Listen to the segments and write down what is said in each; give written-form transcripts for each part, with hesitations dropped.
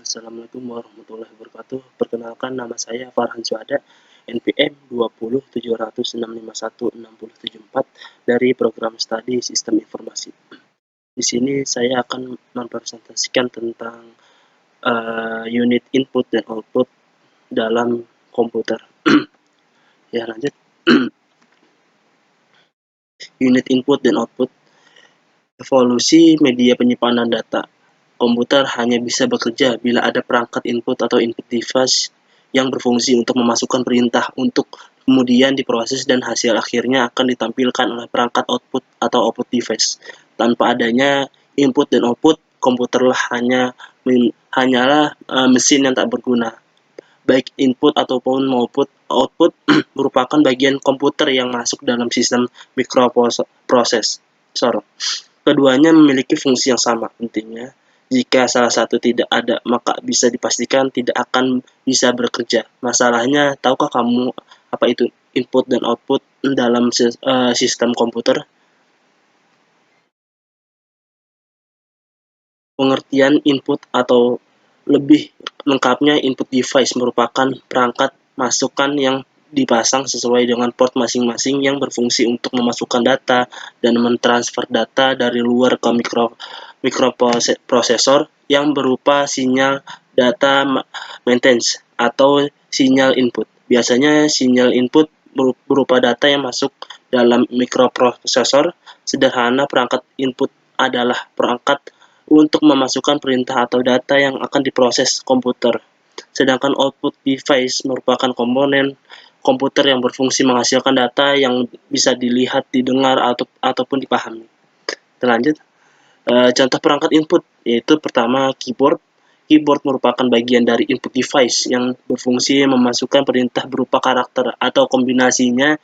Assalamualaikum warahmatullahi wabarakatuh. Perkenalkan, nama saya Farhan Suada, NPM 207076516074 dari program studi Sistem Informasi. Di sini saya akan mempresentasikan tentang unit input dan output dalam komputer. Ya, lanjut. Unit input dan output. Evolusi media penyimpanan data. Komputer hanya bisa bekerja bila ada perangkat input atau input device yang berfungsi untuk memasukkan perintah untuk kemudian diproses dan hasil akhirnya akan ditampilkan oleh perangkat output atau output device. Tanpa adanya input dan output, komputerlah hanyalah mesin yang tak berguna. Baik input ataupun output merupakan bagian komputer yang masuk dalam sistem mikroprosesor. Keduanya memiliki fungsi yang sama pentingnya. Jika salah satu tidak ada, maka bisa dipastikan tidak akan bisa bekerja. Masalahnya, tahukah kamu apa itu input dan output dalam sistem komputer? Pengertian input atau lebih lengkapnya input device merupakan perangkat masukan yang dipasang sesuai dengan port masing-masing yang berfungsi untuk memasukkan data dan mentransfer data dari luar ke mikroprosesor yang berupa sinyal data maintenance atau sinyal input. Biasanya sinyal input berupa data yang masuk dalam mikroprosesor. Sederhana, perangkat input adalah perangkat untuk memasukkan perintah atau data yang akan diproses komputer. Sedangkan output device merupakan komponen komputer yang berfungsi menghasilkan data yang bisa dilihat, didengar, ataupun dipahami. Lanjut. Contoh perangkat input yaitu pertama keyboard. Keyboard merupakan bagian dari input device yang berfungsi memasukkan perintah berupa karakter atau kombinasinya.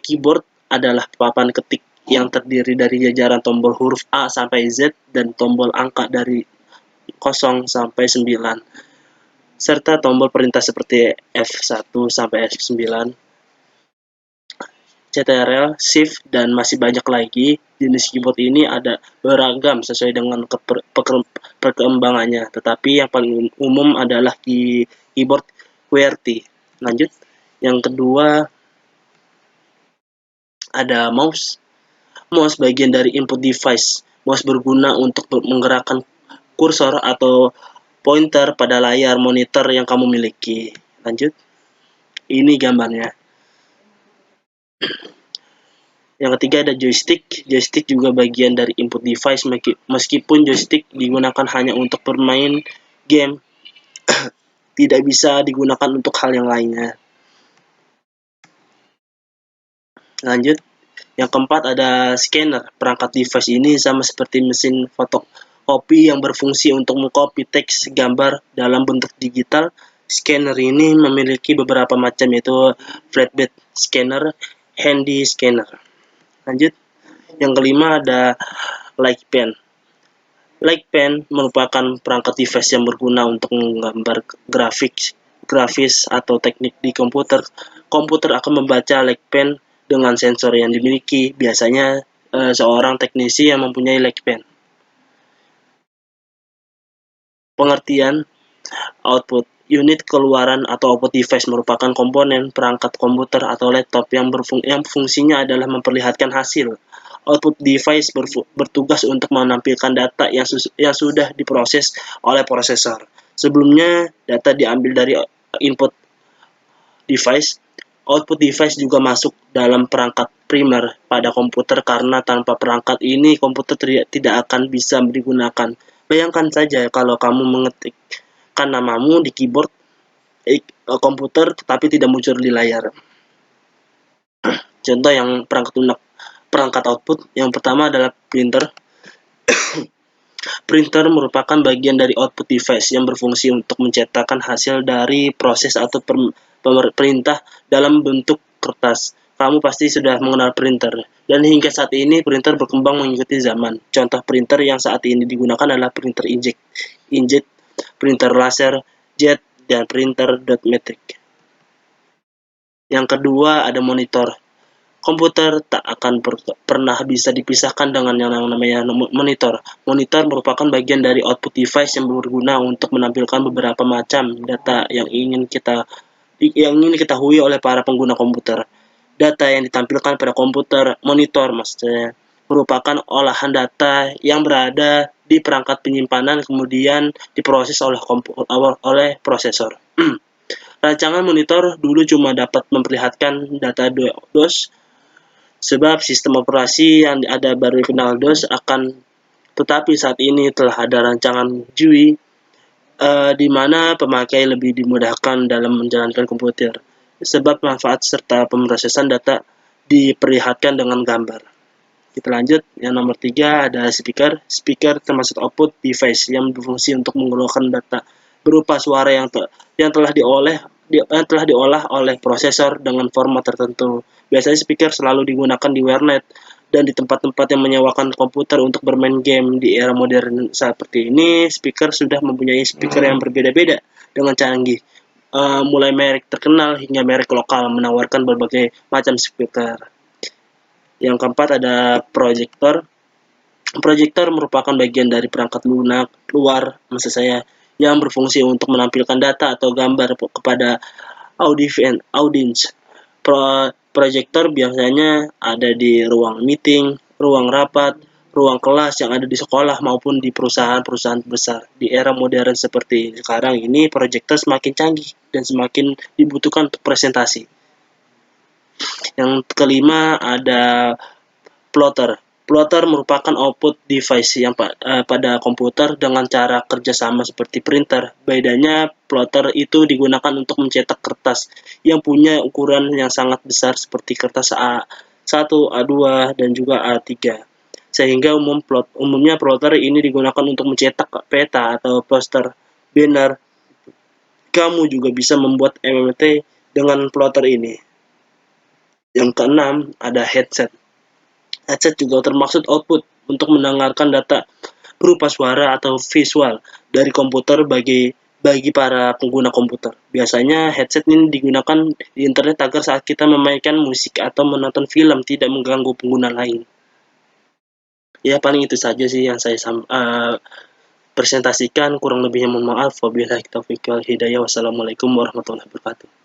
Keyboard adalah papan ketik yang terdiri dari jajaran tombol huruf A sampai Z dan tombol angka dari 0 sampai 9 serta tombol perintah seperti F1 sampai F9, CTRL, Shift, dan masih banyak lagi. Jenis keyboard ini ada beragam sesuai dengan perkembangannya, tetapi yang paling umum adalah keyboard QWERTY. Lanjut. Yang kedua ada mouse. Mouse bagian dari input device. Mouse berguna untuk menggerakkan kursor atau pointer pada layar monitor yang kamu miliki. Lanjut. Ini gambarnya. Yang ketiga ada joystick. Joystick juga bagian dari input device meskipun joystick digunakan hanya untuk bermain game. Tidak bisa digunakan untuk hal yang lainnya. Lanjut. Yang keempat ada scanner. Perangkat device ini sama seperti mesin fotokopi yang berfungsi untuk mengcopy teks gambar dalam bentuk digital. Scanner ini memiliki beberapa macam, yaitu flatbed scanner, handy scanner. Lanjut. Yang kelima ada light pen. Light pen merupakan perangkat device yang berguna untuk menggambar grafis atau teknik di komputer. Komputer akan membaca light pen dengan sensor yang dimiliki, biasanya seorang teknisi yang mempunyai light pen. Pengertian output. Unit keluaran atau output device merupakan komponen perangkat komputer atau laptop yang fungsinya adalah memperlihatkan hasil. Output device bertugas untuk menampilkan data yang sudah diproses oleh prosesor. Sebelumnya, data diambil dari input device. Output device juga masuk dalam perangkat primer pada komputer karena tanpa perangkat ini komputer tidak akan bisa digunakan. Bayangkan saja kalau kamu mengetikkan namamu di keyboard komputer tetapi tidak muncul di layar. Contoh yang perangkat output yang pertama adalah printer. Printer merupakan bagian dari output device yang berfungsi untuk mencetakkan hasil dari proses atau perintah dalam bentuk kertas. Kamu pasti sudah mengenal printer, dan hingga saat ini printer berkembang mengikuti zaman. Contoh printer yang saat ini digunakan adalah printer inkjet, printer laser, jet, dan printer dot matrix. Yang kedua ada monitor. Komputer tak akan pernah bisa dipisahkan dengan yang namanya monitor. Monitor merupakan bagian dari output device yang berguna untuk menampilkan beberapa macam data yang ingin diketahui oleh para pengguna komputer. Data yang ditampilkan pada komputer monitor maksudnya merupakan olahan data yang berada di perangkat penyimpanan kemudian diproses oleh prosesor. Rancangan monitor dulu cuma dapat memperlihatkan data DOS sebab sistem operasi yang ada baru dikenal DOS tetapi saat ini telah ada rancangan GUI di mana pemakai lebih dimudahkan dalam menjalankan komputer sebab manfaat serta pemrosesan data diperlihatkan dengan gambar. Kita lanjut, yang nomor 3 ada speaker. Speaker termasuk output device yang berfungsi untuk mengeluarkan data berupa suara yang telah diolah oleh prosesor dengan format tertentu. Biasanya speaker selalu digunakan di warnet dan di tempat-tempat yang menyewakan komputer untuk bermain game. Di era modern seperti ini, speaker sudah mempunyai speaker yang berbeda-beda dengan canggih. Mulai merek terkenal hingga merek lokal menawarkan berbagai macam speaker. Yang keempat ada proyektor. Proyektor merupakan bagian dari perangkat lunak luar, maksud saya, yang berfungsi untuk menampilkan data atau gambar kepada audiens. Proyektor biasanya ada di ruang meeting, ruang rapat, ruang kelas yang ada di sekolah maupun di perusahaan-perusahaan besar. Di era modern seperti sekarang ini, proyektor semakin canggih dan semakin dibutuhkan untuk presentasi. Yang kelima ada plotter. Plotter merupakan output device yang pada komputer dengan cara kerjasama seperti printer. Bedanya, plotter itu digunakan untuk mencetak kertas yang punya ukuran yang sangat besar seperti kertas A1, A2, dan juga A3. Sehingga umumnya plotter ini digunakan untuk mencetak peta atau poster, banner. Kamu juga bisa membuat MMT dengan plotter ini. Yang keenam ada headset. Headset juga termaksud output untuk mendengarkan data berupa suara atau visual dari komputer bagi para pengguna komputer. Biasanya headset ini digunakan di internet agar saat kita memainkan musik atau menonton film tidak mengganggu pengguna lain. Ya paling itu saja sih yang saya presentasikan, kurang lebihnya mohon maaf. Wabillahi taufiq wal hidayah. Wassalamualaikum warahmatullahi wabarakatuh.